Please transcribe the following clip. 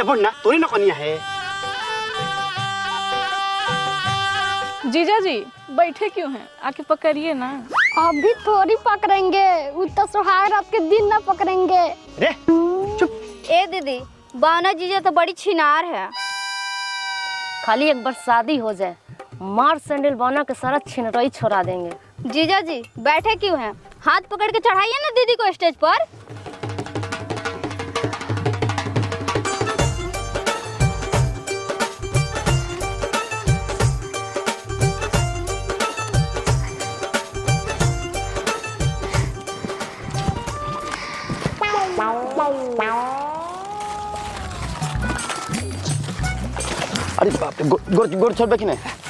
चुपचाप बोल ना, तोरी ना कनिया है। जीजा जी बैठे क्यों हैं, आके पकड़िए ना। अभी थोड़ी पकड़ेंगे, वो तो सुहाग रात के दिन ना पकड़ेंगे। रे चुप। ए दीदी, बाना जीजा तो बड़ी छिनार है। खाली एक बार शादी हो जाए, मार सैंडल बाना के सारा छिनरई छोड़ा देंगे। जीजा जी बैठे क्यों हैं, हाथ पकड़ के चढ़ाइए ना दीदी को स्टेज पर। अरे बाप रे, गोर छोड़ बैठी नहीं।